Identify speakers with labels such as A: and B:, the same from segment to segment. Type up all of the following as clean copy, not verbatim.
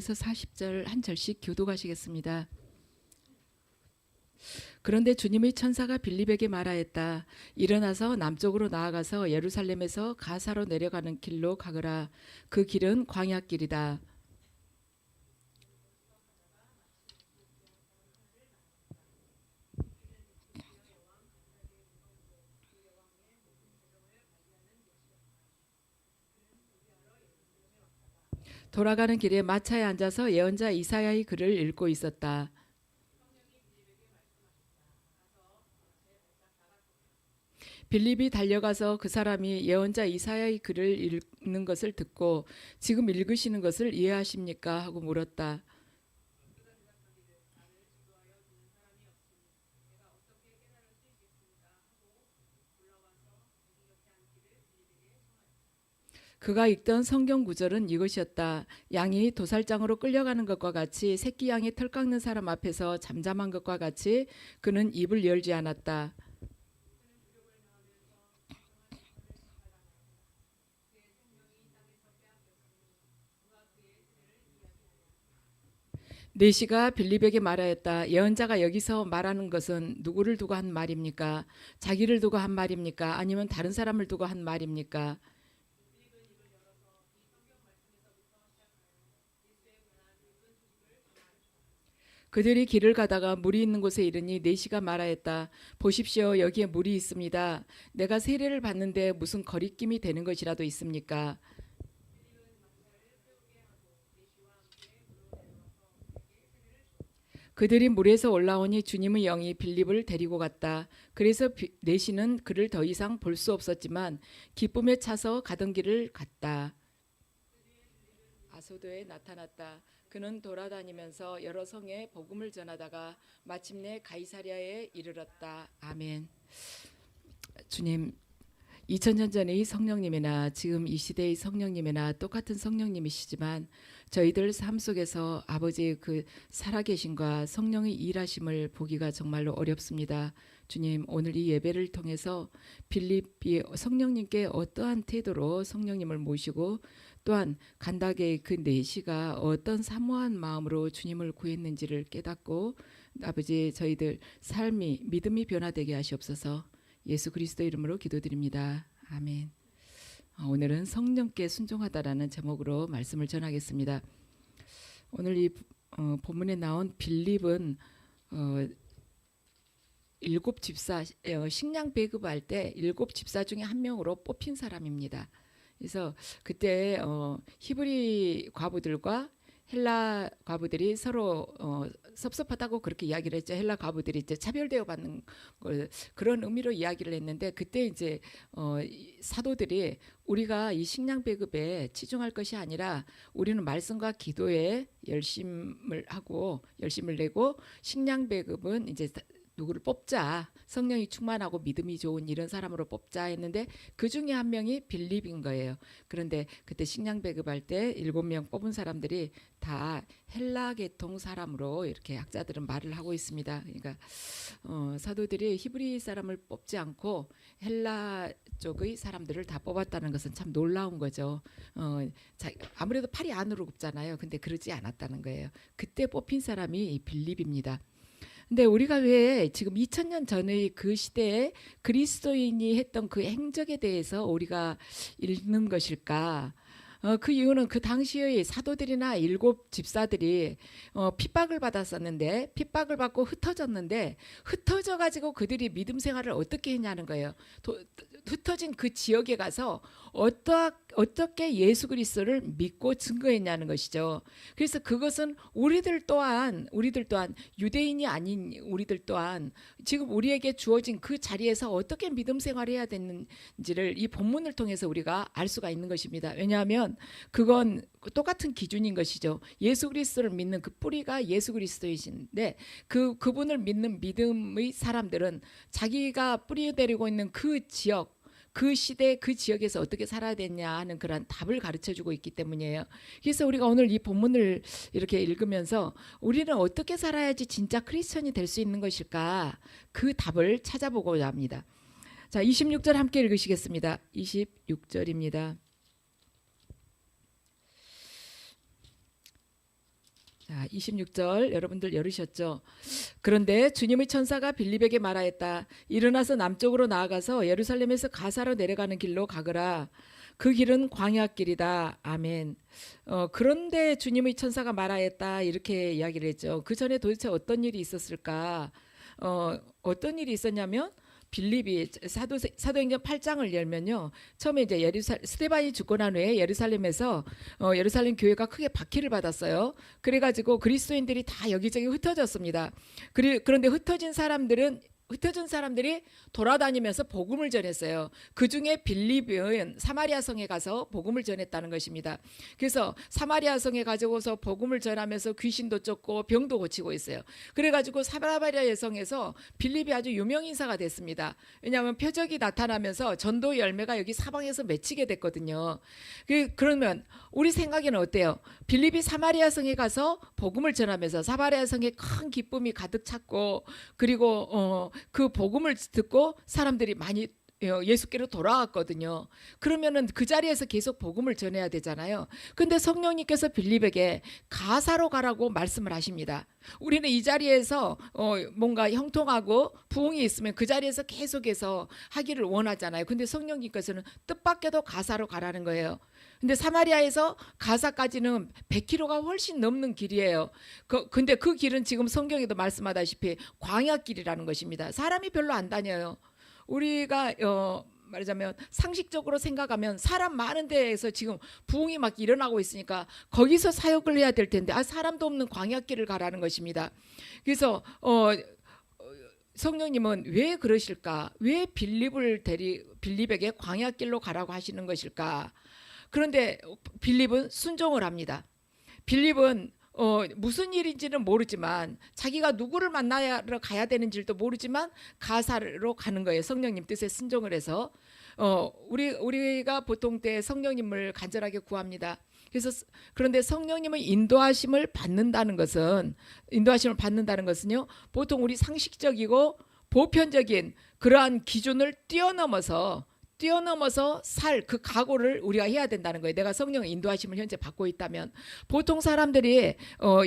A: 그래서 40절 한 절씩 교독하시겠습니다. 그런데 주님의 천사가 빌립에게 말하였다. 일어나서 남쪽으로 나아가서 예루살렘에서 가사로 내려가는 길로 가거라. 그 길은 광야길이다. 돌아가는 길에 마차에 앉아서 예언자 이사야의 글을 읽고 있었다. 빌립이 달려가서 그 사람이 예언자 이사야의 글을 읽는 것을 듣고 지금 읽으시는 것을 이해하십니까? 하고 물었다. 그가 읽던 성경 구절은 이것이었다. 양이 도살장으로 끌려가는 것과 같이 새끼 양이 털 깎는 사람 앞에서 잠잠한 것과 같이 그는 입을 열지 않았다. 내시가 빌립에게 말하였다. 예언자가 여기서 말하는 것은 누구를 두고 한 말입니까? 자기를 두고 한 말입니까? 아니면 다른 사람을 두고 한 말입니까? 그들이 길을 가다가 물이 있는 곳에 이르니 내시가 말하였다. 보십시오. 여기에 물이 있습니다. 내가 세례를 받는데 무슨 거리낌이 되는 것이라도 있습니까? 그들이 물에서 올라오니 주님의 영이 빌립을 데리고 갔다. 그래서 내시는 그를 더 이상 볼 수 없었지만 기쁨에 차서 가던 길을 갔다. 아소도에 나타났다. 그는 돌아다니면서 여러 성에 복음을 전하다가 마침내 가이사랴에 이르렀다. 아멘. 주님, 2000년 전의 성령님이나 지금 이 시대의 성령님이나 똑같은 성령님이시지만 저희들 삶 속에서 아버지의 그 살아계심과 성령의 일하심을 보기가 정말로 어렵습니다. 주님, 오늘 이 예배를 통해서 빌립이 성령님께 어떠한 태도로 성령님을 모시고 또한 간다게의 그 내시가 어떤 사모한 마음으로 주님을 구했는지를 깨닫고 아버지 저희들 삶이 믿음이 변화되게 하시옵소서. 예수 그리스도 이름으로 기도드립니다. 아멘. 오늘은 성령께 순종하다라는 제목으로 말씀을 전하겠습니다. 오늘 이 본문에 나온 빌립은 일곱 집사 식량 배급할 때 일곱 집사 중에 한 명으로 뽑힌 사람입니다. 그래서 그때 히브리 과부들과 헬라 과부들이 서로 섭섭하다고 그렇게 이야기를 했죠. 헬라 과부들이 이제 차별되어 받는 걸 그런 의미로 이야기를 했는데 그때 이제 사도들이 우리가 이 식량 배급에 치중할 것이 아니라 우리는 말씀과 기도에 열심을 하고 열심을 내고 식량 배급은 이제 누구를 뽑자. 성령이 충만하고 믿음이 좋은 이런 사람으로 뽑자 했는데 그 중에 한 명이 빌립인 거예요. 그런데 그때 식량 배급할 때 7명 뽑은 사람들이 다 헬라 계통 사람으로 이렇게 학자들은 말을 하고 있습니다. 그러니까 사도들이 히브리 사람을 뽑지 않고 헬라 쪽의 사람들을 다 뽑았다는 것은 참 놀라운 거죠. 아무래도 팔이 안으로 굽잖아요. 근데 그러지 않았다는 거예요. 그때 뽑힌 사람이 이 빌립입니다. 근데 우리가 왜 지금 2000년 전의 그 시대에 그리스도인이 했던 그 행적에 대해서 우리가 읽는 것일까? 그 이유는 그 당시의 사도들이나 일곱 집사들이 핍박을 받았었는데 핍박을 받고 흩어졌는데 흩어져 가지고 그들이 믿음 생활을 어떻게 했냐는 거예요. 흩어진 그 지역에 가서 어떻게 예수 그리스도를 믿고 증거했냐는 것이죠. 그래서 그것은 우리들 또한 유대인이 아닌 우리들 또한 지금 우리에게 주어진 그 자리에서 어떻게 믿음 생활을 해야 되는지를 이 본문을 통해서 우리가 알 수가 있는 것입니다. 왜냐하면 그건 똑같은 기준인 것이죠. 예수 그리스도를 믿는 그 뿌리가 예수 그리스도이신데 그분을 믿는 믿음의 사람들은 자기가 뿌리내리고 있는 그 지역 그 시대 그 지역에서 어떻게 살아야 되냐 하는 그런 답을 가르쳐주고 있기 때문이에요. 그래서 우리가 오늘 이 본문을 이렇게 읽으면서 우리는 어떻게 살아야지 진짜 크리스천이 될 수 있는 것일까 그 답을 찾아보고자 합니다. 자, 26절 함께 읽으시겠습니다. 26절입니다. 자, 26절 여러분들 열으셨죠? 그런데 주님의 천사가 빌립에게 말하였다. 일어나서 남쪽으로 나아가서 예루살렘에서 가사로 내려가는 길로 가거라. 그 길은 광야길이다. 아멘. 그런데 주님의 천사가 말하였다. 이렇게 이야기를 했죠. 그 전에 도대체 어떤 일이 있었을까? 어떤 일이 있었냐면 빌립이 사도행전 8장을 열면요. 처음에 이제 스데반이 죽고 난 후에 예루살렘에서 예루살렘 교회가 크게 박해를 받았어요. 그래가지고 그리스도인들이 다 여기저기 흩어졌습니다. 그런데 흩어진 사람들이 돌아다니면서 복음을 전했어요. 그 중에 빌립은 사마리아 성에 가서 복음을 전했다는 것입니다. 그래서 사마리아 성에 가지고서 복음을 전하면서 귀신도 쫓고 병도 고치고 있어요. 그래가지고 사마리아 성에서 빌립이 아주 유명 인사가 됐습니다. 왜냐하면 표적이 나타나면서 전도 열매가 여기 사방에서 맺히게 됐거든요. 그러면 우리 생각에는 어때요? 빌립이 사마리아 성에 가서 복음을 전하면서 사마리아 성에 큰 기쁨이 가득 찼고, 그리고 그 복음을 듣고 사람들이 많이 예수께로 돌아왔거든요. 그러면은 그 자리에서 계속 복음을 전해야 되잖아요. 근데 성령님께서 빌립에게 가사로 가라고 말씀을 하십니다. 우리는 이 자리에서 뭔가 형통하고 부흥이 있으면 그 자리에서 계속해서 하기를 원하잖아요. 근데 성령님께서는 뜻밖에도 가사로 가라는 거예요. 근데 사마리아에서 가사까지는 100km가 훨씬 넘는 길이에요. 근데 그 길은 지금 성경에도 말씀하다시피 광야길이라는 것입니다. 사람이 별로 안 다녀요. 우리가 말하자면 상식적으로 생각하면 사람 많은 데에서 지금 부흥이 막 일어나고 있으니까 거기서 사역을 해야 될 텐데 사람도 없는 광야길을 가라는 것입니다. 그래서 성령님은 왜 그러실까? 왜 빌립에게 광야길로 가라고 하시는 것일까? 그런데 빌립은 순종을 합니다. 빌립은 무슨 일인지는 모르지만 자기가 누구를 만나러 가야 되는지도 모르지만 가사로 가는 거예요. 성령님 뜻에 순종을 해서 우리가 보통 때 성령님을 간절하게 구합니다. 그런데 성령님의 인도하심을 받는다는 것은요, 보통 우리 상식적이고 보편적인 그러한 기준을 뛰어넘어서 살 그 각오를 우리가 해야 된다는 거예요. 내가 성령의 인도하심을 현재 받고 있다면 보통 사람들이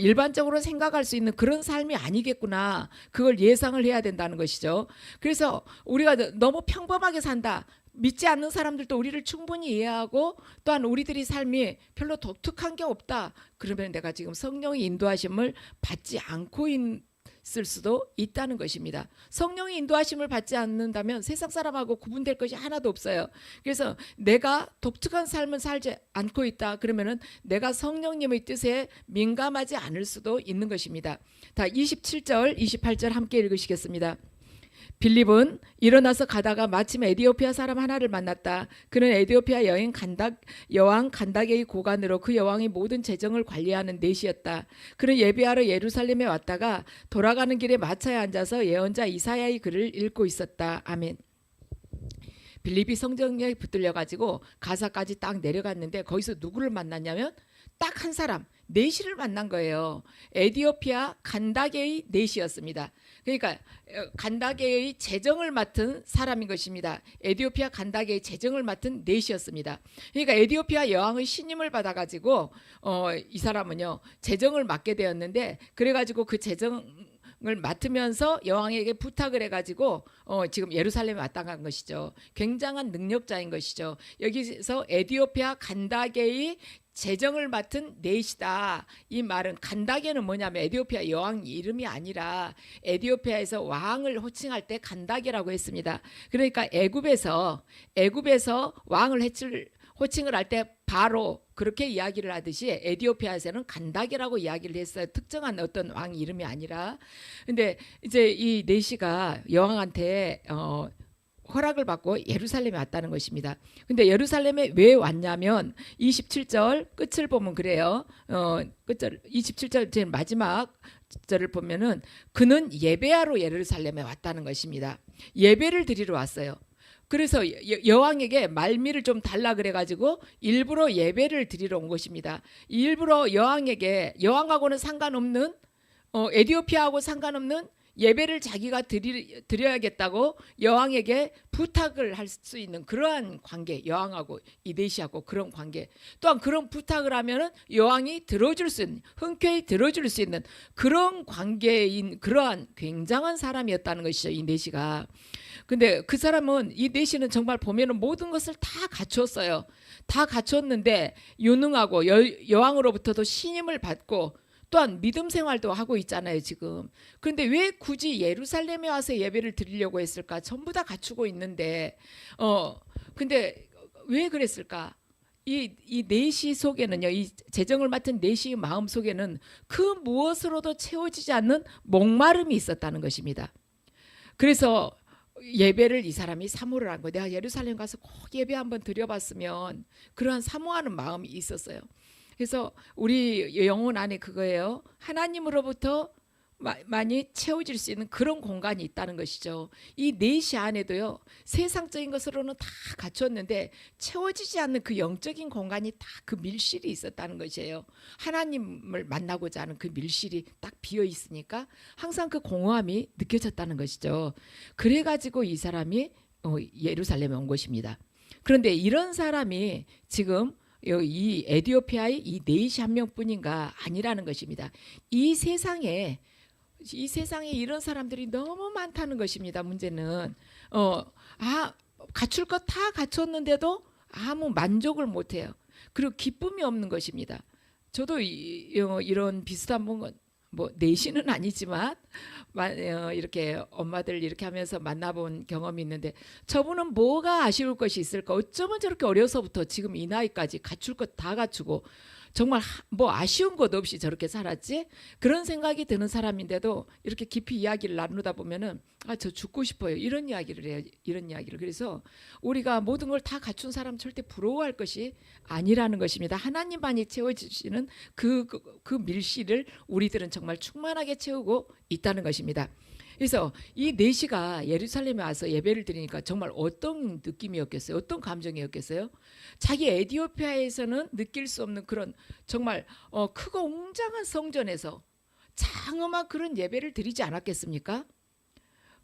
A: 일반적으로 생각할 수 있는 그런 삶이 아니겠구나, 그걸 예상을 해야 된다는 것이죠. 그래서 우리가 너무 평범하게 산다, 믿지 않는 사람들도 우리를 충분히 이해하고 또한 우리들이 삶이 별로 독특한 게 없다, 그러면 내가 지금 성령의 인도하심을 받지 않고 있을 수도 있다는 것입니다. 성령의 인도하심을 받지 않는다면 세상 사람하고 구분될 것이 하나도 없어요. 그래서 내가 독특한 삶을 살지 않고 있다, 그러면은 내가 성령님의 뜻에 민감하지 않을 수도 있는 것입니다. 다 27절 28절 함께 읽으시겠습니다. 빌립은 일어나서 가다가 마침 에디오피아 사람 하나를 만났다. 그는 에디오피아 여왕 간닥의 고관으로 그 여왕이 모든 재정을 관리하는 넷이었다. 그는 예배하러 예루살렘에 왔다가 돌아가는 길에 마차에 앉아서 예언자 이사야의 글을 읽고 있었다. 아멘. 빌립이 성경에 붙들려 가지고 가사까지 딱 내려갔는데 거기서 누구를 만났냐면 딱 한 사람, 넷이를 만난 거예요. 에디오피아 간다게의 넷이었습니다. 그러니까 간다게의 재정을 맡은 사람인 것입니다. 에디오피아 간다게의 재정을 맡은 넷이었습니다. 그러니까 에디오피아 여왕의 신임을 받아가지고 이 사람은요 재정을 맡게 되었는데, 그래가지고 그 재정을 맡으면서 여왕에게 부탁을 해가지고 지금 예루살렘에 왔다 간 것이죠. 굉장한 능력자인 것이죠. 여기서 에디오피아 간다게의 재정을 맡은 넷이다. 이 말은 간다게는 뭐냐면 에디오피아 여왕 이름이 아니라 에디오피아에서 왕을 호칭할 때 간다게라고 했습니다. 그러니까 애굽에서 왕을 호칭을 할 때 바로 그렇게 이야기를 하듯이 에디오피아에서는 간다게라고 이야기를 했어요. 특정한 어떤 왕 이름이 아니라. 근데 이제 이 넷이가 여왕한테 허락을 받고 예루살렘에 왔다는 것입니다. 근데 예루살렘에 왜 왔냐면 27절 끝을 보면 그래요. 끝절 27절 제일 마지막 절을 보면은 그는 예배하러 예루살렘에 왔다는 것입니다. 예배를 드리러 왔어요. 그래서 여왕에게 말미를 좀 달라 그래가지고 일부러 예배를 드리러 온 것입니다. 일부러 여왕하고는 상관없는 에디오피아하고 상관없는 예배를 자기가 드려야겠다고 여왕에게 부탁을 할 수 있는 그러한 관계, 여왕하고 이 내시하고 그런 관계, 또한 그런 부탁을 하면은 여왕이 들어줄 수 있는, 흔쾌히 들어줄 수 있는 그런 관계인 그러한 굉장한 사람이었다는 것이죠, 이 내시가. 근데 그 사람은, 이 내시는 정말 보면은 모든 것을 다 갖추었어요. 다 갖췄는데 유능하고 여왕으로부터도 신임을 받고 또한 믿음 생활도 하고 있잖아요, 지금. 그런데 왜 굳이 예루살렘에 와서 예배를 드리려고 했을까? 전부 다 갖추고 있는데, 근데 왜 그랬을까? 이 내시 속에는요, 이 재정을 맡은 내시의 마음 속에는 그 무엇으로도 채워지지 않는 목마름이 있었다는 것입니다. 그래서 예배를 이 사람이 사모를 한 거예요. 내가 예루살렘 가서 꼭 예배 한번 드려봤으면, 그러한 사모하는 마음이 있었어요. 그래서 우리 영혼 안에 그거예요. 하나님으로부터 많이 채워질 수 있는 그런 공간이 있다는 것이죠. 이 내시 안에도요, 세상적인 것으로는 다 갖췄는데 채워지지 않는 그 영적인 공간이 다 그 밀실이 있었다는 것이에요. 하나님을 만나고자 하는 그 밀실이 딱 비어 있으니까 항상 그 공허함이 느껴졌다는 것이죠. 그래가지고 이 사람이 예루살렘에 온 것입니다. 그런데 이런 사람이 지금 이 에디오피아의 이 네이시 한 명뿐인가? 아니라는 것입니다. 이 세상에 이런 사람들이 너무 많다는 것입니다. 문제는 갖출 것 다 갖췄는데도 아무 만족을 못해요. 그리고 기쁨이 없는 것입니다. 저도 이런 비슷한 뭐 내시는 아니지만 이렇게 엄마들 이렇게 하면서 만나본 경험이 있는데, 저분은 뭐가 아쉬울 것이 있을까? 어쩌면 저렇게 어려서부터 지금 이 나이까지 갖출 것 다 갖추고 정말 뭐 아쉬운 것 없이 저렇게 살았지? 그런 생각이 드는 사람인데도 이렇게 깊이 이야기를 나누다 보면은 저 죽고 싶어요, 이런 이야기를 해요. 이런 이야기를. 그래서 우리가 모든 걸 다 갖춘 사람 절대 부러워할 것이 아니라는 것입니다. 하나님만이 채워주시는 그 밀실을 우리들은 정말 충만하게 채우고 있다는 것입니다. 그래서 이 내시가 예루살렘에 와서 예배를 드리니까 정말 어떤 느낌이었겠어요? 어떤 감정이었겠어요? 자기 에디오피아에서는 느낄 수 없는 그런 정말 크고 웅장한 성전에서 장엄한 그런 예배를 드리지 않았겠습니까?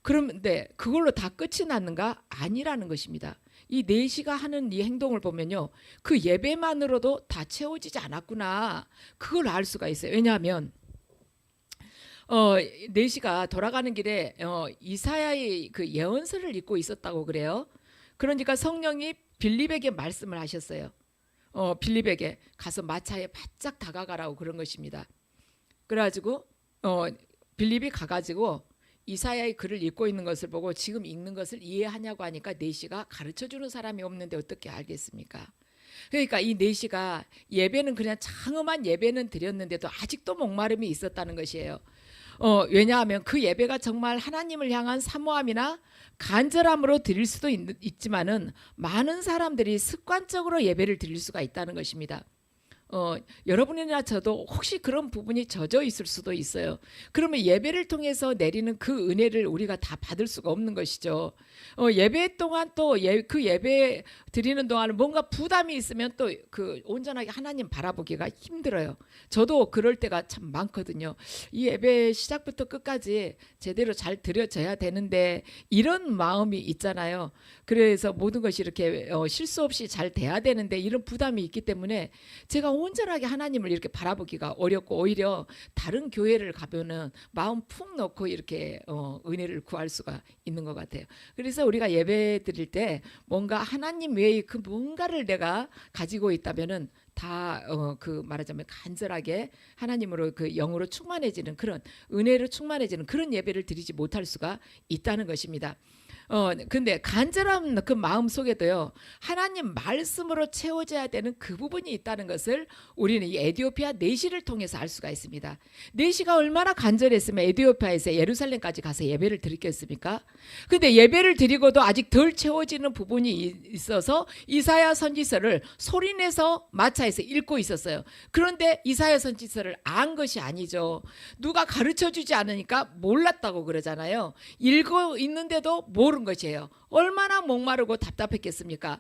A: 그런데 그걸로 다 끝이 났는가? 아니라는 것입니다. 이 내시가 하는 이 행동을 보면요, 그 예배만으로도 다 채워지지 않았구나, 그걸 알 수가 있어요. 왜냐하면 내시가 돌아가는 길에 이사야의 그 예언서를 읽고 있었다고 그래요. 그러니까 성령이 빌립에게 말씀을 하셨어요. 빌립에게 가서 마차에 바짝 다가가라고 그런 것입니다. 그래가지고 빌립이 가가지고 이사야의 글을 읽고 있는 것을 보고 지금 읽는 것을 이해하냐고 하니까 내시가 가르쳐주는 사람이 없는데 어떻게 알겠습니까? 그러니까 이 내시가 예배는 그냥 장엄한 예배는 드렸는데도 아직도 목마름이 있었다는 것이에요. 왜냐하면 그 예배가 정말 하나님을 향한 사모함이나 간절함으로 드릴 수도 있지만은 많은 사람들이 습관적으로 예배를 드릴 수가 있다는 것입니다. 여러분이나 저도 혹시 그런 부분이 젖어 있을 수도 있어요. 그러면 예배를 통해서 내리는 그 은혜를 우리가 다 받을 수가 없는 것이죠. 예배 동안 또 그 예배 드리는 동안 뭔가 부담이 있으면 또 그 온전하게 하나님 바라보기가 힘들어요. 저도 그럴 때가 참 많거든요. 이 예배 시작부터 끝까지 제대로 잘 드려져야 되는데 이런 마음이 있잖아요. 그래서 모든 것이 이렇게 실수 없이 잘 돼야 되는데 이런 부담이 있기 때문에 제가 온전하게 하나님을 이렇게 바라보기가 어렵고, 오히려 다른 교회를 가면은 마음 푹 넣고 이렇게 은혜를 구할 수가 있는 것 같아요. 그래서 우리가 예배 드릴 때 뭔가 하나님 외의 그 뭔가를 내가 가지고 있다면은 다 그 말하자면 간절하게 하나님으로 그 영으로 충만해지는 그런 은혜로 충만해지는 그런 예배를 드리지 못할 수가 있다는 것입니다. 근데 간절한 그 마음 속에도요, 하나님 말씀으로 채워져야 되는 그 부분이 있다는 것을 우리는 이 에디오피아 내시를 통해서 알 수가 있습니다. 내시가 얼마나 간절했으면 에디오피아에서 예루살렘까지 가서 예배를 드렸겠습니까? 근데 예배를 드리고도 아직 덜 채워지는 부분이 있어서 이사야 선지서를 소리내서 마차에서 읽고 있었어요. 그런데 이사야 선지서를 안 것이 아니죠. 누가 가르쳐주지 않으니까 몰랐다고 그러잖아요. 읽고 있는데도 모르는 것이에요. 얼마나 목마르고 답답했겠습니까?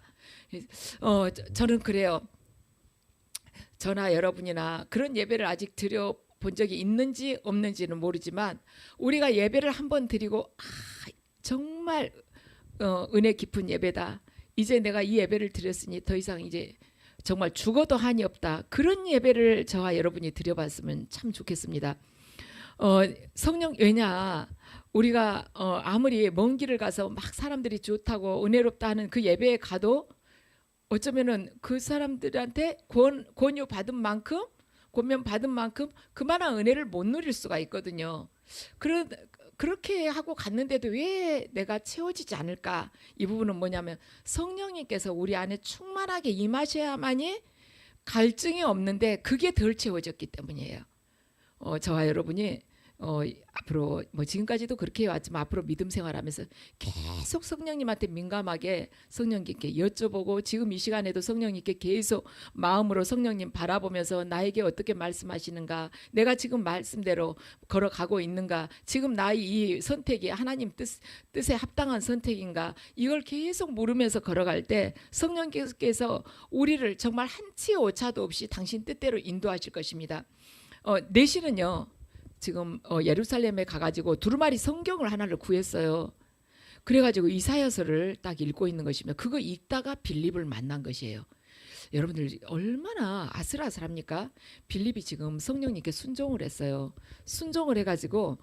A: 저는 그래요. 저나 여러분이나 그런 예배를 아직 본 적이 있는지 없는지는 모르지만 우리가 예배를 한번 드리고 정말 은혜 깊은 예배다. 이제 내가 이 예배를 드렸으니 더 이상 이제 정말 죽어도 한이 없다. 그런 예배를 저와 여러분이 드려봤으면 참 좋겠습니다. 성령 왜냐 우리가 아무리 먼 길을 가서 막 사람들이 좋다고 은혜롭다 하는 그 예배에 가도 어쩌면은 그 사람들한테 권유 받은 만큼 권면 받은 만큼 그만한 은혜를 못 누릴 수가 있거든요. 그렇게 하고 갔는데도 왜 내가 채워지지 않을까? 이 부분은 뭐냐면 성령님께서 우리 안에 충만하게 임하셔야만이 갈증이 없는데 그게 덜 채워졌기 때문이에요. 저와 여러분이 앞으로 뭐 지금까지도 그렇게 해왔지만 앞으로 믿음 생활하면서 계속 성령님한테 민감하게 성령님께 여쭤보고 지금 이 시간에도 성령님께 계속 마음으로 성령님 바라보면서 나에게 어떻게 말씀하시는가, 내가 지금 말씀대로 걸어가고 있는가, 지금 나의 이 선택이 하나님 뜻에 합당한 선택인가, 이걸 계속 물으면서 걸어갈 때 성령께서 우리를 정말 한치 오차도 없이 당신 뜻대로 인도하실 것입니다. 내시는요 지금 예루살렘에 가가지고 두루마리 성경을 하나를 구했어요. 그래가지고 이사야서를 딱 읽고 있는 것이며 그거 읽다가 빌립을 만난 것이에요. 여러분들 얼마나 아슬아슬합니까? 빌립이 지금 성령님께 순종을 했어요. 순종을 해가지고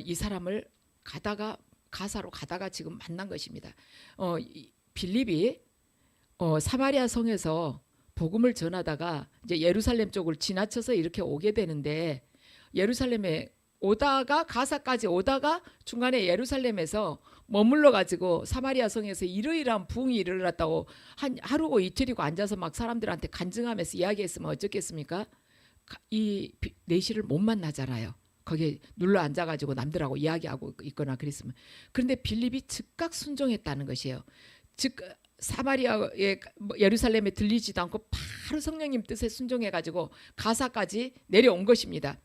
A: 이 사람을 가사로 가다가 지금 만난 것입니다. 빌립이 사마리아 성에서 복음을 전하다가 이제 예루살렘 쪽을 지나쳐서 이렇게 오게 되는데 예루살렘에 오다가 가사까지 오다가 중간에 예루살렘에서 머물러 가지고 사마리아 성에서 이러이러한 부흥이 일어났다고 하루고 이틀이고 앉아서 막 사람들한테 간증하면서 이야기했으면 어쩌겠습니까? 이 내시를 못 만나잖아요. 거기에 눌러 앉아가지고 남들하고 이야기하고 있거나 그랬으면. 그런데 빌립이 즉각 순종했다는 것이에요. 즉 사마리아에 예루살렘에 들리지도 않고 바로 성령님 뜻에 순종해가지고 가사까지 내려온 것입니다.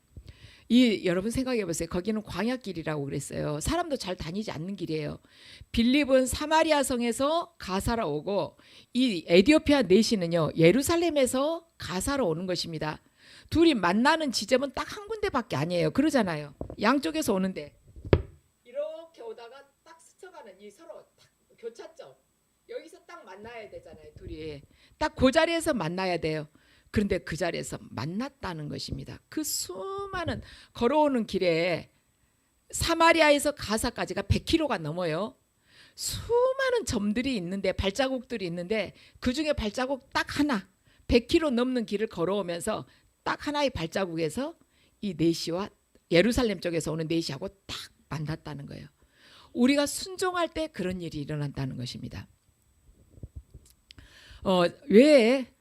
A: 여러분 생각해 보세요. 거기는 광야길이라고 그랬어요. 사람도 잘 다니지 않는 길이에요. 빌립은 사마리아 성에서 가사로 오고 이 에디오피아 내시는요 예루살렘에서 가사로 오는 것입니다. 둘이 만나는 지점은 딱 한 군데밖에 아니에요. 그러잖아요. 양쪽에서 오는데 이렇게 오다가 딱 스쳐가는 이 서로 딱 교차점 여기서 딱 만나야 되잖아요. 둘이 딱 그 자리에서 만나야 돼요. 그런데 그 자리에서 만났다는 것입니다. 그 수많은 걸어오는 길에 사마리아에서 가사까지가 100km가 넘어요. 수많은 점들이 있는데 발자국들이 있는데 그중에 발자국 딱 하나 100km 넘는 길을 걸어오면서 딱 하나의 발자국에서 이 내시와 예루살렘 쪽에서 오는 내시하고 딱 만났다는 거예요. 우리가 순종할 때 그런 일이 일어난다는 것입니다. 왜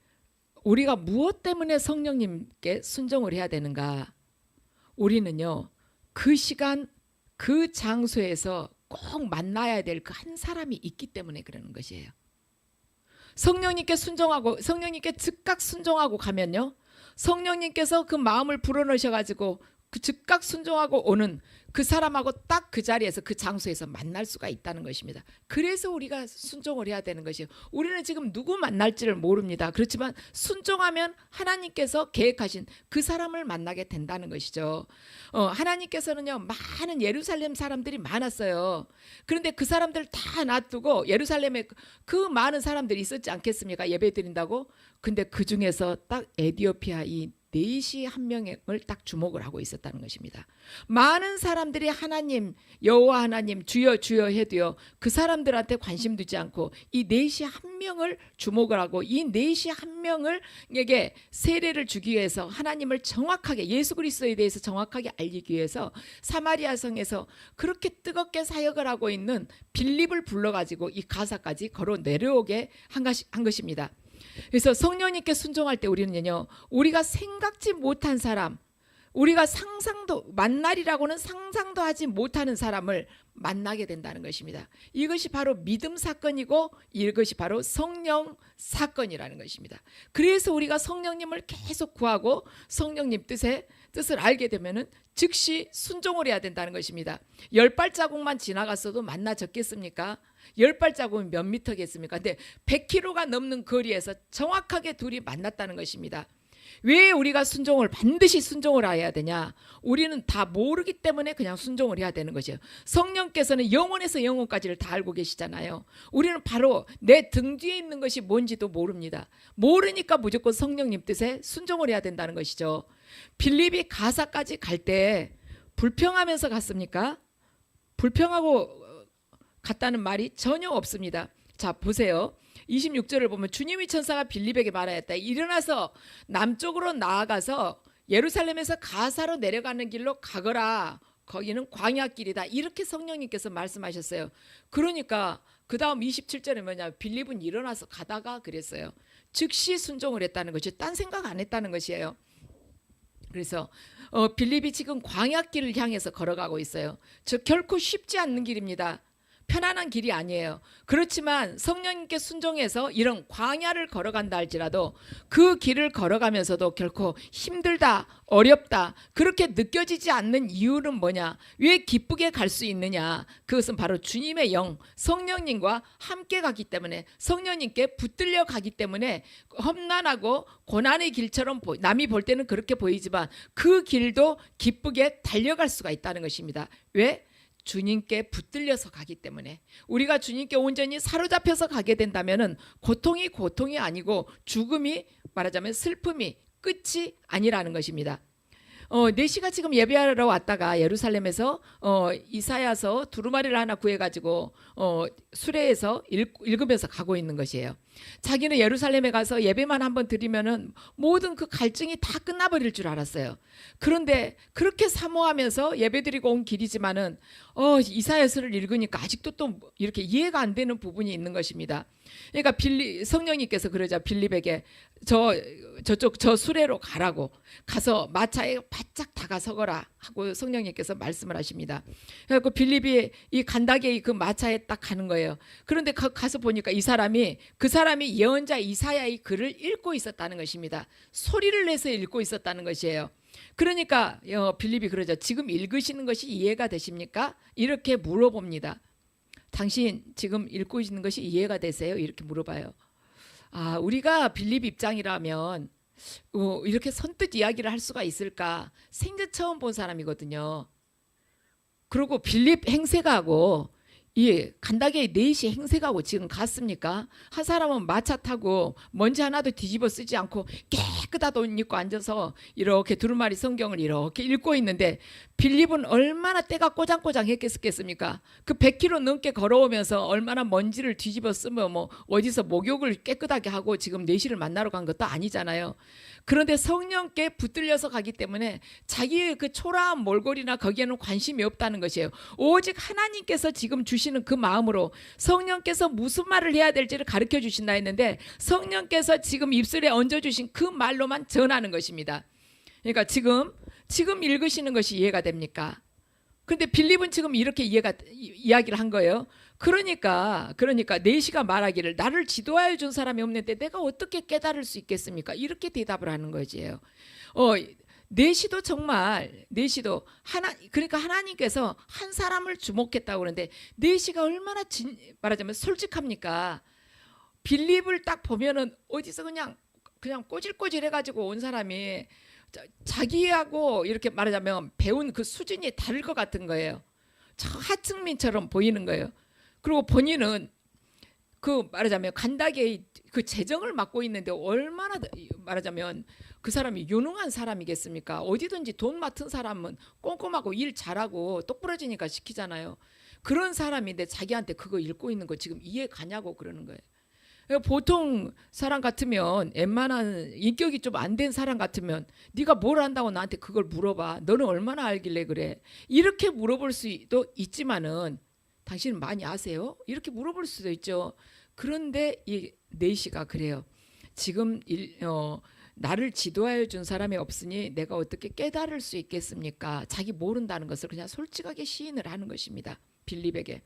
A: 우리가 무엇 때문에 성령님께 순종을 해야 되는가? 우리는요 그 시간 그 장소에서 꼭 만나야 될 그 한 사람이 있기 때문에 그러는 것이에요. 성령님께 순종하고 성령님께 즉각 순종하고 가면요 성령님께서 그 마음을 불어넣으셔가지고 그 즉각 순종하고 오는 그 사람하고 딱 그 자리에서 그 장소에서 만날 수가 있다는 것입니다. 그래서 우리가 순종을 해야 되는 것이에요. 우리는 지금 누구 만날지를 모릅니다. 그렇지만 순종하면 하나님께서 계획하신 그 사람을 만나게 된다는 것이죠. 하나님께서는요 많은 예루살렘 사람들이 많았어요. 그런데 그 사람들 다 놔두고 예루살렘에 그 많은 사람들이 있었지 않겠습니까? 예배 드린다고. 근데 그 중에서 딱 에디오피아 이 내시 한 명을 딱 주목을 하고 있었다는 것입니다. 많은 사람들이 하나님 여호와 하나님 주여 주여 해도요 그 사람들한테 관심 두지 않고 이 내시 한 명을 주목을 하고 이 내시 한 명을에게 세례를 주기 위해서 하나님을 정확하게 예수 그리스도에 대해서 정확하게 알리기 위해서 사마리아 성에서 그렇게 뜨겁게 사역을 하고 있는 빌립을 불러가지고 이 가사까지 걸어 내려오게 한 것입니다. 그래서 성령님께 순종할 때 우리는요 우리가 생각지 못한 사람, 우리가 만날이라고는 상상도 하지 못하는 사람을 만나게 된다는 것입니다. 이것이 바로 믿음 사건이고 이것이 바로 성령 사건이라는 것입니다. 그래서 우리가 성령님을 계속 구하고 성령님 뜻을 알게 되면은 즉시 순종을 해야 된다는 것입니다. 10발자국만 지나갔어도 만나졌겠습니까? 10발자국은 몇 미터겠습니까? 근데 100km가 넘는 거리에서 정확하게 둘이 만났다는 것입니다. 왜 우리가 순종을 반드시 순종을 해야 되냐? 우리는 다 모르기 때문에 그냥 순종을 해야 되는 것이에요. 성령께서는 영원에서 영원까지를 다 알고 계시잖아요. 우리는 바로 내 등 뒤에 있는 것이 뭔지도 모릅니다. 모르니까 무조건 성령님 뜻에 순종을 해야 된다는 것이죠. 빌립이 가사까지 갈 때 불평하면서 갔습니까? 불평하고 갔다는 말이 전혀 없습니다. 자, 보세요. 26절을 보면 주님의 천사가 빌립에게 말하였다. 일어나서 남쪽으로 나아가서 예루살렘에서 가사로 내려가는 길로 가거라. 거기는 광야길이다. 이렇게 성령님께서 말씀하셨어요. 그러니까 그 다음 27절에 뭐냐, 빌립은 일어나서 가다가 그랬어요. 즉시 순종을 했다는 것이, 딴 생각 안 했다는 것이에요. 그래서 빌립이 지금 광야길을 향해서 걸어가고 있어요. 저 결코 쉽지 않는 길입니다. 편안한 길이 아니에요. 그렇지만 성령님께 순종해서 이런 광야를 걸어간다 할지라도 그 길을 걸어가면서도 결코 힘들다, 어렵다, 그렇게 느껴지지 않는 이유는 뭐냐? 왜 기쁘게 갈 수 있느냐? 그것은 바로 주님의 영, 성령님과 함께 가기 때문에, 성령님께 붙들려 가기 때문에 험난하고 고난의 길처럼 남이 볼 때는 그렇게 보이지만 그 길도 기쁘게 달려갈 수가 있다는 것입니다. 왜? 주님께 붙들려서 가기 때문에. 우리가 주님께 온전히 사로잡혀서 가게 된다면은 고통이 아니고 죽음이, 말하자면 슬픔이 끝이 아니라는 것입니다. 내시가 지금 예배하러 왔다가 예루살렘에서 이사야서 두루마리를 하나 구해가지고 수레에서 읽으면서 가고 있는 것이에요. 자기는 예루살렘에 가서 예배만 한번 드리면은 모든 그 갈증이 다 끝나버릴 줄 알았어요. 그런데 그렇게 사모하면서 예배드리고 온 길이지만은 이사야서를 읽으니까 아직도 또 이렇게 이해가 안 되는 부분이 있는 것입니다. 그러니까 성령님께서 그러자 빌립에게 저 수레로 가라고, 가서 마차에 바짝 다가서거라 하고 성령님께서 말씀을 하십니다. 그래서 빌립이 이 간다게의 그 마차에 딱 가는 거예요. 그런데 가서 보니까 그 사람이 예언자 이사야의 글을 읽고 있었다는 것입니다. 소리를 내서 읽고 있었다는 것이에요. 그러니까 빌립이 그러죠. 지금 읽으시는 것이 이해가 되십니까? 이렇게 물어봅니다. 당신 지금 읽고 있는 것이 이해가 되세요? 이렇게 물어봐요. 우리가 빌립 입장이라면 이렇게 선뜻 이야기를 할 수가 있을까? 생전 처음 본 사람이거든요. 그리고 빌립 행세가고 이 간다게 넷이 행세가고 지금 갔습니까? 한 사람은 마차 타고 먼지 하나도 뒤집어 쓰지 않고 깨끗한 옷 입고 앉아서 이렇게 두루마리 성경을 이렇게 읽고 있는데, 빌립은 얼마나 때가 꼬장꼬장했겠습니까? 그 100km 넘게 걸어오면서 얼마나 먼지를 뒤집어 쓰면 어디서 목욕을 깨끗하게 하고 지금 내시를 만나러 간 것도 아니잖아요. 그런데 성령께 붙들려서 가기 때문에 자기의 그 초라한 몰골이나 거기에는 관심이 없다는 것이에요. 오직 하나님께서 지금 주시는 그 마음으로 성령께서 무슨 말을 해야 될지를 가르쳐 주신다 했는데, 성령께서 지금 입술에 얹어주신 그 말로만 전하는 것입니다. 그러니까 지금 읽으시는 것이 이해가 됩니까? 그런데 빌립은 지금 이렇게 이야기를 한 거예요. 그러니까 내시가 말하기를 나를 지도하여 준 사람이 없는데 내가 어떻게 깨달을 수 있겠습니까? 이렇게 대답을 하는 거지요. 내시도 그러니까 하나님께서 한 사람을 주목했다고 그러는데 내시가 얼마나 말하자면 솔직합니까? 빌립을 딱 보면은 어디서 그냥 꼬질꼬질 해가지고 온 사람이 자기하고 이렇게 말하자면 배운 그 수준이 다를 것 같은 거예요. 하층민처럼 보이는 거예요. 그리고 본인은 그 말하자면 간다게 그 재정을 맡고 있는데 얼마나 말하자면 그 사람이 유능한 사람이겠습니까? 어디든지 돈 맡은 사람은 꼼꼼하고 일 잘하고 똑부러지니까 시키잖아요. 그런 사람인데 자기한테 그거 읽고 있는 거 지금 이해 가냐고 그러는 거예요. 보통 사람 같으면, 웬만한 인격이 좀 안 된 사람 같으면 네가 뭘 안다고 나한테 그걸 물어봐, 너는 얼마나 알길래 그래, 이렇게 물어볼 수도 있지만은 당신은 많이 아세요? 이렇게 물어볼 수도 있죠. 그런데 이 내시가 그래요. 지금 나를 지도하여 준 사람이 없으니 내가 어떻게 깨달을 수 있겠습니까? 자기 모른다는 것을 그냥 솔직하게 시인을 하는 것입니다, 빌립에게.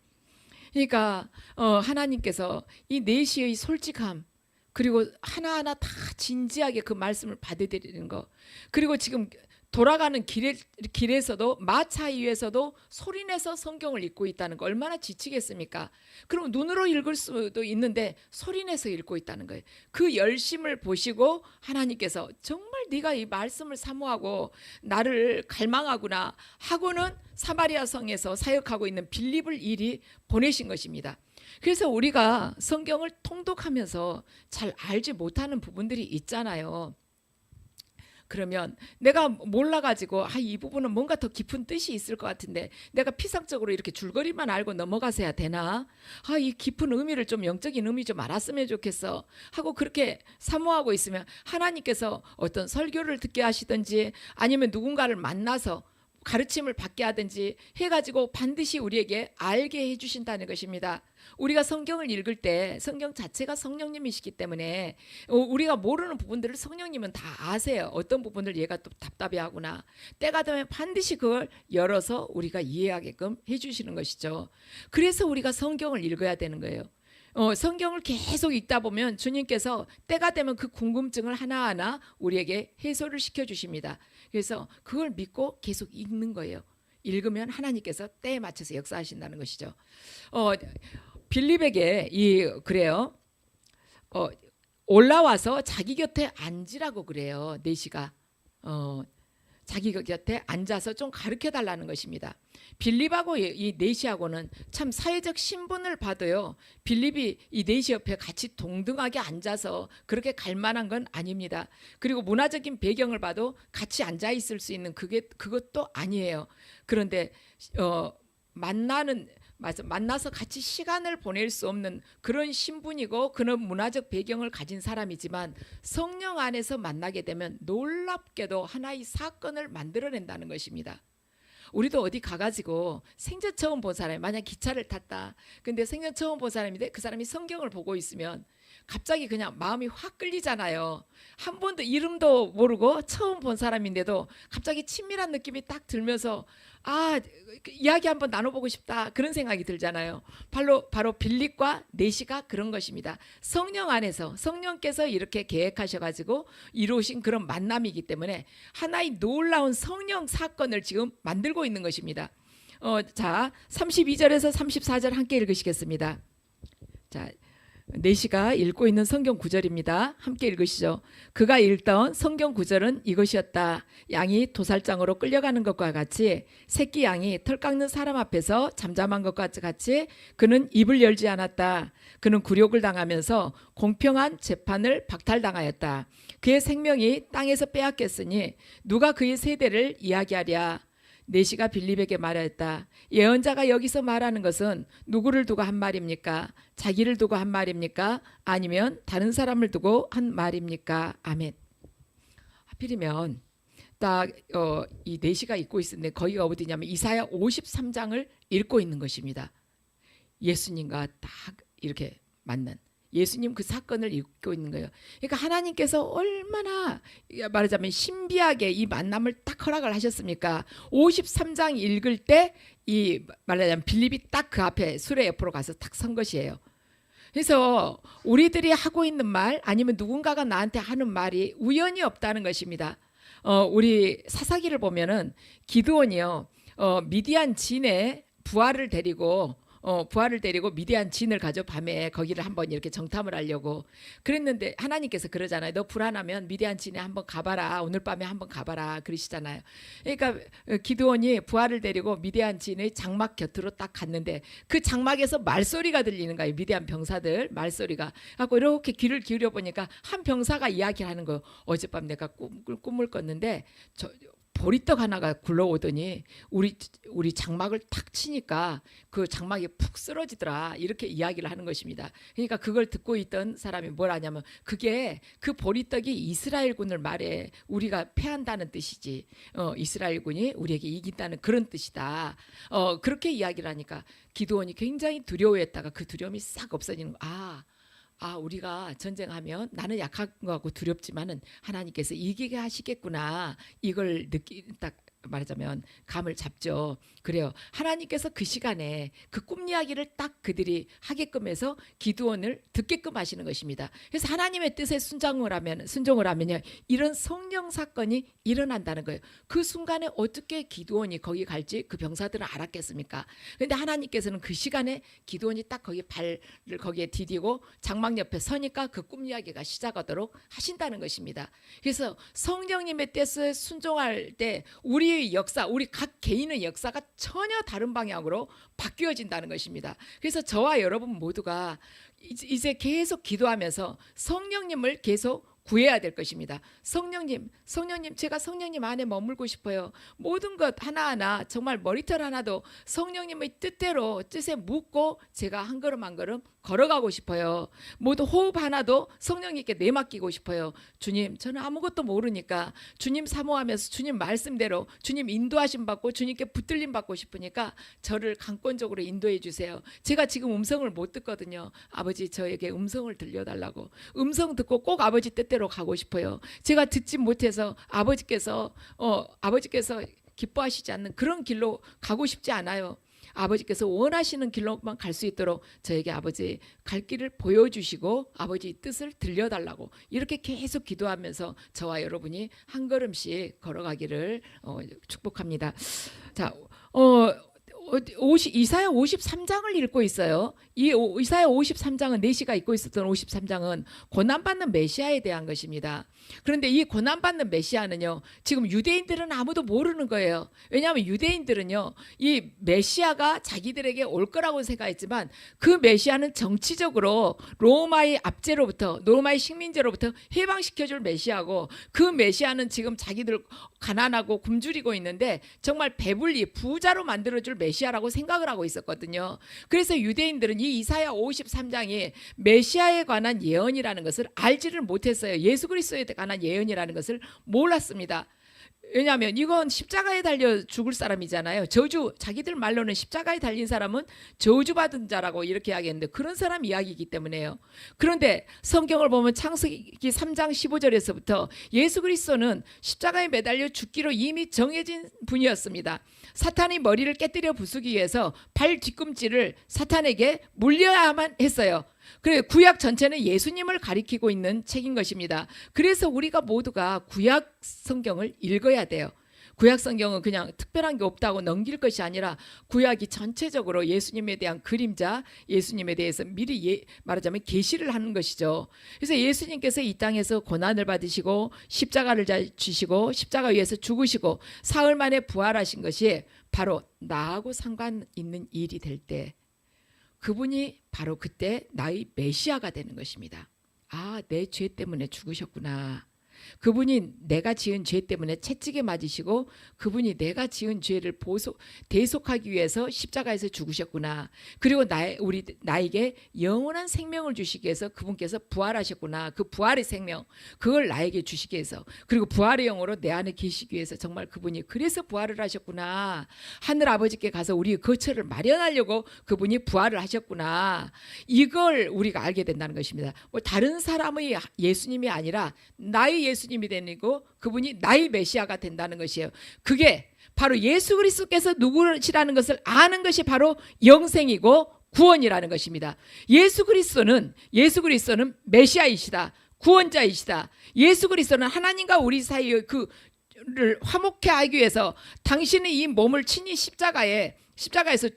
A: 그러니까 하나님께서 이 내시의 솔직함, 그리고 하나하나 다 진지하게 그 말씀을 받아들이는 거, 그리고 지금 돌아가는 길에서도 마차 위에서도 소리내서 성경을 읽고 있다는 거 얼마나 지치겠습니까? 그럼 눈으로 읽을 수도 있는데 소리내서 읽고 있다는 거예요. 그 열심을 보시고 하나님께서 정말 네가 이 말씀을 사모하고 나를 갈망하구나 하고는 사마리아 성에서 사역하고 있는 빌립을 이리 보내신 것입니다. 그래서 우리가 성경을 통독하면서 잘 알지 못하는 부분들이 있잖아요. 그러면 내가 몰라가지고 이 부분은 뭔가 더 깊은 뜻이 있을 것 같은데 내가 피상적으로 이렇게 줄거리만 알고 넘어가서야 되나? 이 깊은 의미를 좀 영적인 의미 좀 알았으면 좋겠어 하고 그렇게 사모하고 있으면 하나님께서 어떤 설교를 듣게 하시든지 아니면 누군가를 만나서 가르침을 받게 하든지 해가지고 반드시 우리에게 알게 해주신다는 것입니다. 우리가 성경을 읽을 때 성경 자체가 성령님이시기 때문에 우리가 모르는 부분들을 성령님은 다 아세요. 어떤 부분을 얘가 또 답답해하구나. 때가 되면 반드시 그걸 열어서 우리가 이해하게끔 해주시는 것이죠. 그래서 우리가 성경을 읽어야 되는 거예요. 성경을 계속 읽다 보면 주님께서 때가 되면 그 궁금증을 하나하나 우리에게 해소를 시켜주십니다. 그래서 그걸 믿고 계속 읽는 거예요. 읽으면 하나님께서 때에 맞춰서 역사하신다는 것이죠. 빌립에게 그래요. 올라와서 자기 곁에 앉으라고 그래요. 네시가 자기 곁에 앉아서 좀 가르쳐 달라는 것입니다. 빌립하고 이 네시하고는 참 사회적 신분을 봐도요. 빌립이 이 네시 옆에 같이 동등하게 앉아서 그렇게 갈 만한 건 아닙니다. 그리고 문화적인 배경을 봐도 같이 앉아 있을 수 있는 그것도 아니에요. 그런데 만나서 같이 시간을 보낼 수 없는 그런 신분이고 그런 문화적 배경을 가진 사람이지만 성령 안에서 만나게 되면 놀랍게도 하나의 사건을 만들어낸다는 것입니다. 우리도 어디 가가지고 생전 처음 본 사람이 만약 기차를 탔다. 근데 생전 처음 본 사람인데 그 사람이 성경을 보고 있으면 갑자기 그냥 마음이 확 끌리잖아요. 한 번도 이름도 모르고 처음 본 사람인데도 갑자기 친밀한 느낌이 딱 들면서 이야기 한번 나눠보고 싶다 그런 생각이 들잖아요. 바로 빌립과 네시가 그런 것입니다. 성령 안에서 성령께서 이렇게 계획하셔가지고 이루신 그런 만남이기 때문에 하나의 놀라운 성령 사건을 지금 만들고 있는 것입니다. 자, 32절에서 34절 함께 읽으시겠습니다. 자, 네시가 읽고 있는 성경 구절입니다. 함께 읽으시죠. 그가 읽던 성경 구절은 이것이었다. 양이 도살장으로 끌려가는 것과 같이 새끼 양이 털 깎는 사람 앞에서 잠잠한 것과 같이 그는 입을 열지 않았다. 그는 굴욕을 당하면서 공평한 재판을 박탈당하였다. 그의 생명이 땅에서 빼앗겼으니 누가 그의 세대를 이야기하랴. 네시가 빌립에게 말하였다. 예언자가 여기서 말하는 것은 누구를 두고 한 말입니까? 자기를 두고 한 말입니까? 아니면 다른 사람을 두고 한 말입니까? 아멘. 하필이면 딱 이 네시가 읽고 있는데 거기가 어디냐면 이사야 53장을 읽고 있는 것입니다. 예수님과 딱 이렇게 맞는 예수님 그 사건을 읽고 있는 거예요. 그러니까 하나님께서 얼마나 말하자면 신비하게 이 만남을 딱 허락을 하셨습니까? 53장 읽을 때 이 말하자면 빌립이 딱 그 앞에 수레 옆으로 가서 딱 선 것이에요. 그래서 우리들이 하고 있는 말 아니면 누군가가 나한테 하는 말이 우연이 없다는 것입니다. 우리 사사기를 보면은 기드온이요 미디안 진의 부하를 데리고 미디안 진을 가져 밤에 거기를 한번 이렇게 정탐을 하려고 그랬는데 하나님께서 그러잖아요. 너 불안하면 미디안 진에 한번 가봐라. 오늘 밤에 한번 가봐라. 그러시잖아요. 그러니까 기드온이 부하를 데리고 미디안 진의 장막 곁으로 딱 갔는데 그 장막에서 말소리가 들리는 거예요. 미디안 병사들 말소리가. 갖고 이렇게 귀를 기울여 보니까 한 병사가 이야기를 하는 거예요. 어젯밤 내가 꿈을 꿨는데 보리떡 하나가 굴러오더니 우리 장막을 탁 치니까 그 장막이 푹 쓰러지더라 이렇게 이야기를 하는 것입니다. 그러니까 그걸 듣고 있던 사람이 뭘 하냐면 그게 그 보리떡이 이스라엘군을 말해 우리가 패한다는 뜻이지 이스라엘군이 우리에게 이긴다는 그런 뜻이다. 그렇게 이야기를 하니까 기드온이 굉장히 두려워했다가 그 두려움이 싹 없어지는 거야. 우리가 전쟁하면 나는 약한 것 같고 두렵지만은 하나님께서 이기게 하시겠구나. 이걸 딱 말하자면 감을 잡죠. 그래요. 하나님께서 그 시간에 그 꿈 이야기를 딱 그들이 하게끔 해서 기드온을 듣게끔 하시는 것입니다. 그래서 하나님의 뜻에 순종을 하면요, 이런 성령 사건이 일어난다는 거예요. 그 순간에 어떻게 기드온이 거기 갈지 그 병사들은 알았겠습니까? 그런데 하나님께서는 그 시간에 기드온이 딱 거기 발을 거기에 디디고 장막 옆에 서니까 그 꿈 이야기가 시작하도록 하신다는 것입니다. 그래서 성령님의 뜻에 순종할 때 우리의 역사, 우리 각 개인의 역사가 전혀 다른 방향으로 바뀌어진다는 것입니다. 그래서 저와 여러분 모두가 이제 계속 기도하면서 성령님을 계속 구해야 될 것입니다. 성령님, 제가 성령님 안에 머물고 싶어요. 모든 것 하나하나 정말 머리털 하나도 성령님의 뜻대로 뜻에 묻고 제가 한 걸음 한 걸음 걸어가고 싶어요. 모두 호흡 하나도 성령님께 내맡기고 싶어요. 주님, 저는 아무것도 모르니까 주님 사모하면서 주님 말씀대로 주님 인도하심 받고 주님께 붙들림 받고 싶으니까 저를 강권적으로 인도해 주세요. 제가 지금 음성을 못 듣거든요. 아버지, 저에게 음성을 들려달라고. 음성 듣고 꼭 아버지 뜻대로 가고 싶어요. 제가 듣지 못해서 아버지께서 기뻐하시지 않는 그런 길로 가고 싶지 않아요. 아버지께서 원하시는 길로만 갈 수 있도록 저에게 아버지 갈 길을 보여주시고 아버지 뜻을 들려달라고 이렇게 계속 기도하면서 저와 여러분이 한 걸음씩 걸어가기를 축복합니다. 자, 이사야 53장을 읽고 있어요. 이 이사야 53장은 내시가 읽고 있었던 53장은 고난받는 메시아에 대한 것입니다. 그런데 이 고난받는 메시아는요, 지금 유대인들은 아무도 모르는 거예요. 왜냐하면 유대인들은요, 이 메시아가 자기들에게 올 거라고 생각했지만 그 메시아는 정치적으로 로마의 압제로부터, 로마의 식민지로부터 해방시켜줄 메시아고, 그 메시아는 지금 자기들 가난하고 굶주리고 있는데 정말 배불리 부자로 만들어줄 메시아라고 생각을 하고 있었거든요. 그래서 유대인들은 이 이사야 53장이 메시아에 관한 예언이라는 것을 알지를 못했어요. 예수 그리스도에 관한 예언이라는 것을 몰랐습니다. 왜냐하면 이건 십자가에 달려 죽을 사람이잖아요. 자기들 말로는 십자가에 달린 사람은 저주받은 자라고 이렇게 이야기했는데 그런 사람 이야기이기 때문에요. 그런데 성경을 보면 창세기 3장 15절에서부터 예수 그리스도는 십자가에 매달려 죽기로 이미 정해진 분이었습니다. 사탄의 머리를 깨뜨려 부수기 위해서 발 뒤꿈치를 사탄에게 물려야만 했어요. 그래, 구약 전체는 예수님을 가리키고 있는 책인 것입니다. 그래서 우리가 모두가 구약 성경을 읽어야 돼요. 구약 성경은 그냥 특별한 게 없다고 넘길 것이 아니라 구약이 전체적으로 예수님에 대한 그림자, 예수님에 대해서 미리 말하자면 계시를 하는 것이죠. 그래서 예수님께서 이 땅에서 고난을 받으시고 십자가를 지시고 십자가 위에서 죽으시고 사흘 만에 부활하신 것이 바로 나하고 상관 있는 일이 될 때 그분이 바로 그때 나의 메시아가 되는 것입니다. 아, 내 죄 때문에 죽으셨구나. 그분이 내가 지은 죄 때문에 채찍에 맞으시고 그분이 내가 지은 죄를 대속하기 위해서 십자가에서 죽으셨구나. 그리고 나에게 영원한 생명을 주시기 위해서 그분께서 부활하셨구나. 그 부활의 생명, 그걸 나에게 주시기 위해서, 그리고 부활의 영으로 내 안에 계시기 위해서 정말 그분이 그래서 부활을 하셨구나. 하늘 아버지께 가서 우리의 거처를 마련하려고 그분이 부활을 하셨구나. 이걸 우리가 알게 된다는 것입니다. 뭐 다른 사람의 예수님이 아니라 나의 예수님이 되고 그분이 나의 메시아가 된다는 것이에요. 그게 바로 예수 그리스도께서 누구시라는 것을 아는 것이 바로 영생이고 구원이라는 것입니다. 예수 그리스도는 메시아이시다. 구원자이시다. 예수 그리스도는 하나님과 우리 사이의 그를 화목케 하기 위해서 당신의 이 몸을 친히 십자가에서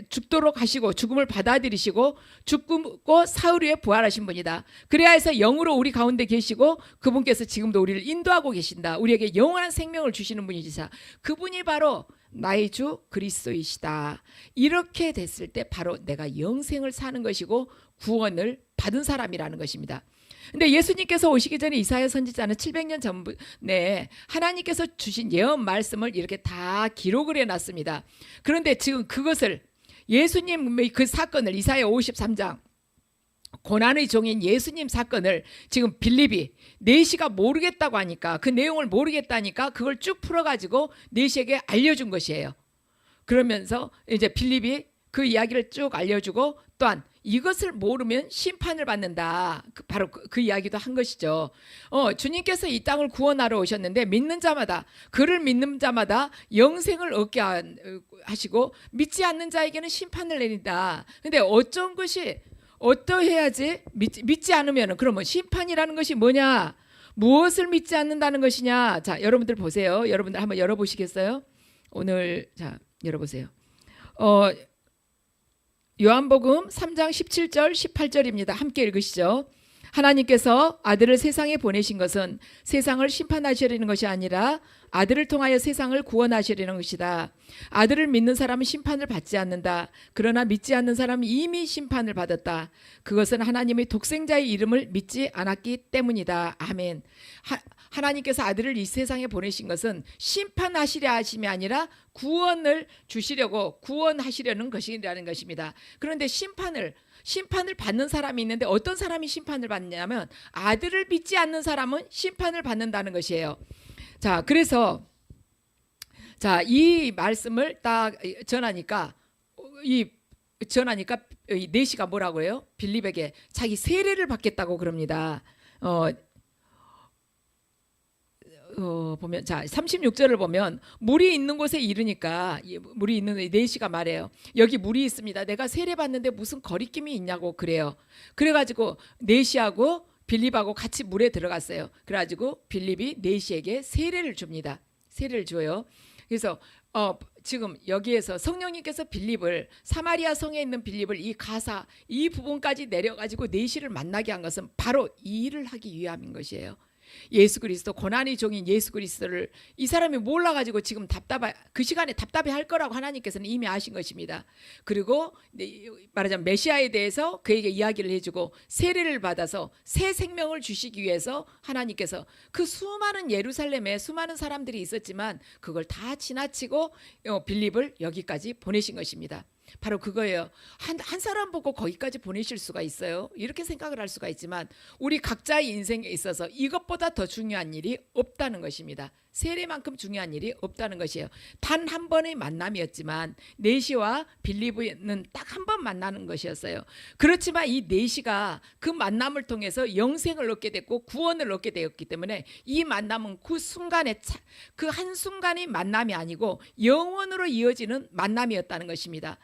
A: 죽도록 하시고 죽음을 받아들이시고 죽고 사흘 후에 부활하신 분이다. 그래야 해서 영으로 우리 가운데 계시고 그분께서 지금도 우리를 인도하고 계신다. 우리에게 영원한 생명을 주시는 분이시다. 그분이 바로 나의 주 그리스도이시다. 이렇게 됐을 때 바로 내가 영생을 사는 것이고 구원을 받은 사람이라는 것입니다. 근데 예수님께서 오시기 전에 이사야 선지자는 700년 전에 하나님께서 주신 예언 말씀을 이렇게 다 기록을 해놨습니다. 그런데 지금 그것을 예수님의 그 사건을 이사야 53장 고난의 종인 예수님 사건을 지금 빌립이 내시가 모르겠다고 하니까 그 내용을 모르겠다니까 그걸 쭉 풀어가지고 내시에게 알려준 것이에요. 그러면서 이제 빌립이 그 이야기를 쭉 알려주고 또한 이것을 모르면 심판을 받는다. 바로 그 이야기도 한 것이죠. 주님께서 이 땅을 구원하러 오셨는데 믿는 자마다, 그를 믿는 자마다 영생을 얻게 하시고 믿지 않는 자에게는 심판을 내린다. 근데 어떤 것이 어떠해야지 믿지 않으면 그러면 심판이라는 것이 뭐냐? 무엇을 믿지 않는다는 것이냐? 자, 여러분들 보세요. 여러분들 한번 열어보시겠어요? 오늘 자 열어보세요. 요한복음 3장 17절 18절입니다. 함께 읽으시죠. 하나님께서 아들을 세상에 보내신 것은 세상을 심판하시려는 것이 아니라 아들을 통하여 세상을 구원하시려는 것이다. 아들을 믿는 사람은 심판을 받지 않는다. 그러나 믿지 않는 사람은 이미 심판을 받았다. 그것은 하나님의 독생자의 이름을 믿지 않았기 때문이다. 아멘. 하나님께서 아들을 이 세상에 보내신 것은 심판하시려 하심이 아니라 구원을 주시려고 구원하시려는 것이라는 것입니다. 그런데 심판을 받는 사람이 있는데 어떤 사람이 심판을 받냐면 아들을 믿지 않는 사람은 심판을 받는다는 것이에요. 자, 그래서 이 말씀을 딱 전하니까 네시가 뭐라고 해요? 빌립에게 자기 세례를 받겠다고 그럽니다. 보면 자 36절을 보면 물이 있는 곳에 이르니까 물이 있는 네시가 말해요. 여기 물이 있습니다. 내가 세례 받는데 무슨 거리낌이 있냐고 그래요. 그래가지고 네시하고 빌립하고 같이 물에 들어갔어요. 그래가지고 빌립이 네시에게 세례를 줍니다. 세례를 줘요. 그래서 지금 여기에서 성령님께서 빌립을 사마리아 성에 있는 빌립을 이 부분까지 내려가지고 네시를 만나게 한 것은 바로 이 일을 하기 위함인 것이에요. 예수 그리스도 고난의 종인 예수 그리스도를 이 사람이 몰라가지고 지금 그 시간에 답답해 할 거라고 하나님께서는 이미 아신 것입니다. 그리고 말하자면 메시아에 대해서 그에게 이야기를 해주고 세례를 받아서 새 생명을 주시기 위해서 하나님께서 그 수많은 예루살렘에 수많은 사람들이 있었지만 그걸 다 지나치고 빌립을 여기까지 보내신 것입니다. 바로 그거예요. 한 사람 보고 거기까지 보내실 수가 있어요. 이렇게 생각을 할 수가 있지만 우리 각자의 인생에 있어서 이것보다 더 중요한 일이 없다는 것입니다. 세례만큼 중요한 일이 없다는 것이에요. 단 한 번의 만남이었지만 네시와 빌립은 딱 한 번 만나는 것이었어요. 그렇지만 이 네시가 그 만남을 통해서 영생을 얻게 됐고 구원을 얻게 되었기 때문에 이 만남은 그 순간에 그 한순간의 만남이 아니고 영원으로 이어지는 만남이었다는 것입니다.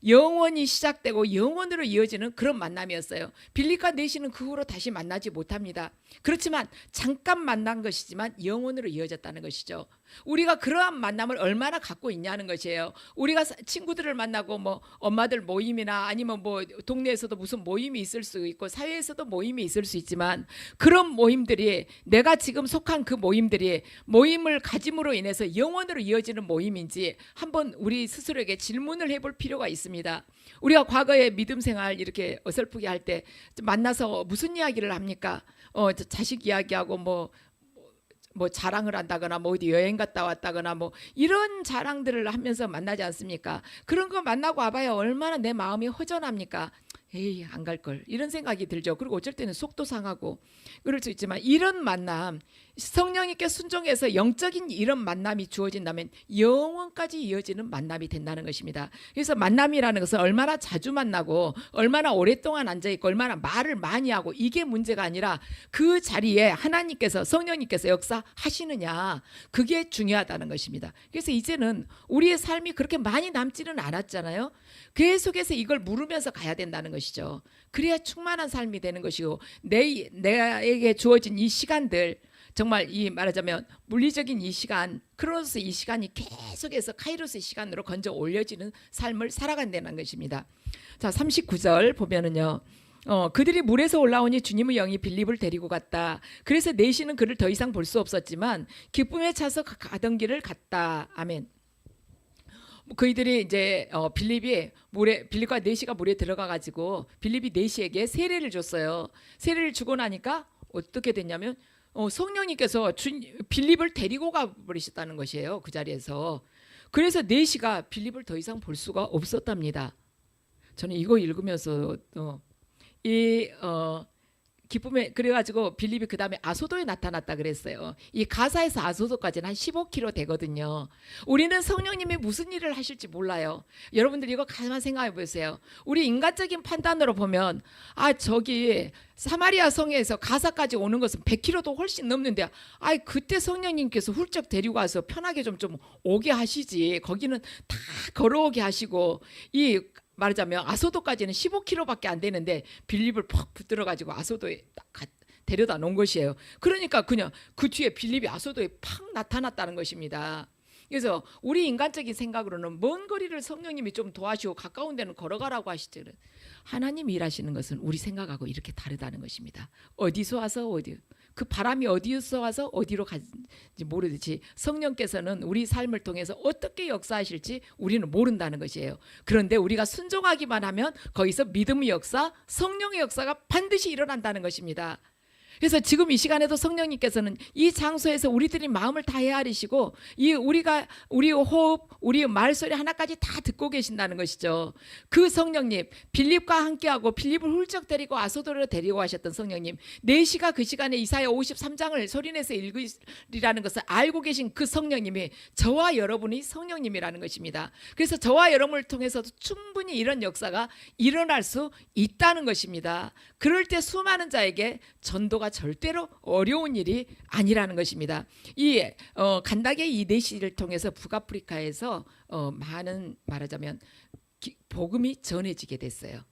A: 영원히 시작되고 영원으로 이어지는 그런 만남이었어요. 빌립과 네시는 그 후로 다시 만나지 못합니다. 그렇지만 잠깐 만난 것이지만 영원으로 이어졌다는 것이죠. 우리가 그러한 만남을 얼마나 갖고 있냐는 것이에요. 우리가 친구들을 만나고 뭐 엄마들 모임이나 아니면 뭐 동네에서도 무슨 모임이 있을 수 있고 사회에서도 모임이 있을 수 있지만 그런 모임들이 내가 지금 속한 그 모임을 가짐으로 인해서 영원으로 이어지는 모임인지 한번 우리 스스로에게 질문을 해볼 필요가 있습니다. 우리가 과거에 믿음 생활 이렇게 어설프게 할 때 만나서 무슨 이야기를 합니까? 자식 이야기하고 뭐 자랑을 한다거나 뭐 어디 여행 갔다 왔다거나 뭐 이런 자랑들을 하면서 만나지 않습니까? 그런 거 만나고 와봐야 얼마나 내 마음이 허전합니까? 에이, 안 갈 걸 이런 생각이 들죠. 그리고 어쩔 때는 속도 상하고 그럴 수 있지만 이런 만남, 성령님께 순종해서 영적인 이런 만남이 주어진다면 영원까지 이어지는 만남이 된다는 것입니다. 그래서 만남이라는 것은 얼마나 자주 만나고 얼마나 오랫동안 앉아있고 얼마나 말을 많이 하고 이게 문제가 아니라 그 자리에 하나님께서 성령님께서 역사하시느냐, 그게 중요하다는 것입니다. 그래서 이제는 우리의 삶이 그렇게 많이 남지는 않았잖아요. 계속해서 이걸 물으면서 가야 된다는 것이죠. 그래야 충만한 삶이 되는 것이고 내게 주어진 이 시간들, 정말 이 말하자면 물리적인 이 시간, 크로노스 이 시간이 계속해서 카이로스의 시간으로 건져 올려지는 삶을 살아간다는 것입니다. 자, 39절 보면은요. 그들이 물에서 올라오니 주님의 영이 빌립을 데리고 갔다. 그래서 네시는 그를 더 이상 볼 수 없었지만 기쁨에 차서 가던 길을 갔다. 아멘. 그이들이 이제 빌립과 네시가 물에 들어가 가지고 빌립이 네시에게 세례를 줬어요. 세례를 주고 나니까 어떻게 됐냐면 성령님께서 빌립을 데리고 가버리셨다는 것이에요. 그 자리에서. 그래서 네시가 빌립을 더 이상 볼 수가 없었답니다. 저는 이거 읽으면서 기쁨에 그래가지고 빌립이 그 다음에 아소도에 나타났다 그랬어요. 이 가사에서 아소도까지는 한 15km 되거든요. 우리는 성령님이 무슨 일을 하실지 몰라요. 여러분들 이거 가만 생각해 보세요. 우리 인간적인 판단으로 보면 저기 사마리아 성에서 가사까지 오는 것은 100km도 훨씬 넘는데 그때 성령님께서 훌쩍 데리고 와서 편하게 좀 오게 하시지. 거기는 다 걸어오게 하시고 이 말하자면 아소도까지는 15km밖에 안 되는데 빌립을 퍽 붙들어 가지고 아소도에 데려다 놓은 것이에요. 그러니까 그냥 그 뒤에 빌립이 아소도에 팍 나타났다는 것입니다. 그래서 우리 인간적인 생각으로는 먼 거리를 성령님이 좀 도와주고 가까운 데는 걸어가라고 하시죠. 하나님 일하시는 것은 우리 생각하고 이렇게 다르다는 것입니다. 어디서 와서 그 바람이 어디서 와서 어디로 가는지 모르듯이 성령께서는 우리 삶을 통해서 어떻게 역사하실지 우리는 모른다는 것이에요. 그런데 우리가 순종하기만 하면 거기서 믿음의 역사, 성령의 역사가 반드시 일어난다는 것입니다. 그래서 지금 이 시간에도 성령님께서는 이 장소에서 우리들이 마음을 다 헤아리시고 우리 호흡, 우리 말소리 하나까지 다 듣고 계신다는 것이죠. 그 성령님, 빌립과 함께하고 빌립을 훌쩍 데리고 아소도로 데리고 가셨던 성령님, 4시가 그 시간에 이사야 53장을 소리내서 읽으리라는 것을 알고 계신 그 성령님이 저와 여러분이 성령님이라는 것입니다. 그래서 저와 여러분을 통해서도 충분히 이런 역사가 일어날 수 있다는 것입니다. 그럴 때 수많은 자에게 전도가 절대로 어려운 일이 아니라는 것입니다. 이 간다게 이 내시를 통해서 북아프리카에서 많은 말하자면 복음이 전해지게 됐어요.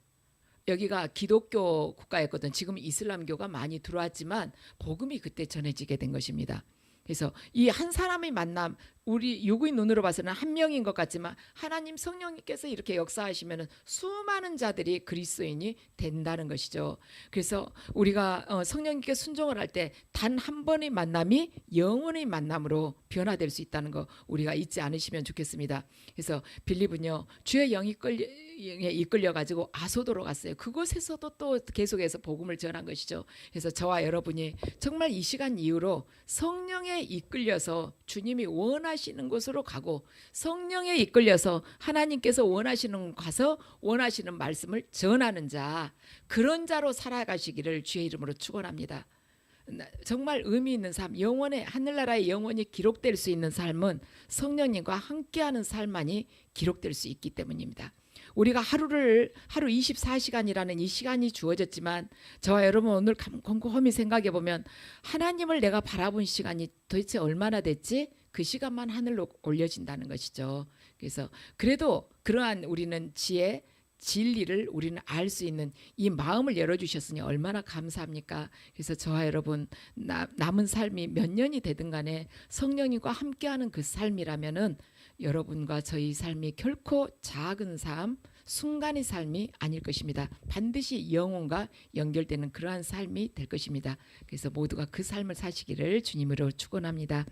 A: 여기가 기독교 국가였거든. 지금 이슬람교가 많이 들어왔지만 복음이 그때 전해지게 된 것입니다. 그래서 이 한 사람의 만남, 우리 육의 눈으로 봐서는 한 명인 것 같지만 하나님 성령님께서 이렇게 역사하시면 수많은 자들이 그리스도인이 된다는 것이죠. 그래서 우리가 성령님께 순종을 할 때 단 한 번의 만남이 영원의 만남으로 변화될 수 있다는 거 우리가 잊지 않으시면 좋겠습니다. 그래서 빌립은요, 주의 영이 이끌려 가지고 아소도로 갔어요. 그곳에서도 또 계속해서 복음을 전한 것이죠. 그래서 저와 여러분이 정말 이 시간 이후로 성령에 이끌려서 주님이 원하시는 곳으로 가고 성령에 이끌려서 하나님께서 원하시는 가서 원하시는 말씀을 전하는 자, 그런 자로 살아가시기를 주의 이름으로 축원합니다. 정말 의미 있는 삶, 영원의 하늘나라의 영원히 기록될 수 있는 삶은 성령님과 함께하는 삶만이 기록될 수 있기 때문입니다. 우리가 하루 24시간이라는 이 시간이 주어졌지만 저와 여러분 오늘 곰곰이 생각해 보면 하나님을 내가 바라본 시간이 도대체 얼마나 됐지? 그 시간만 하늘로 올려진다는 것이죠. 그래서 그래도 그러한 우리는 지혜, 진리를 우리는 알 수 있는 이 마음을 열어주셨으니 얼마나 감사합니까? 그래서 저와 여러분 남은 삶이 몇 년이 되든 간에 성령님과 함께하는 그 삶이라면은 여러분과 저희 삶이 결코 작은 삶, 순간의 삶이 아닐 것입니다. 반드시 영혼과 연결되는 그러한 삶이 될 것입니다. 그래서 모두가 그 삶을 사시기를 주님으로 축원합니다.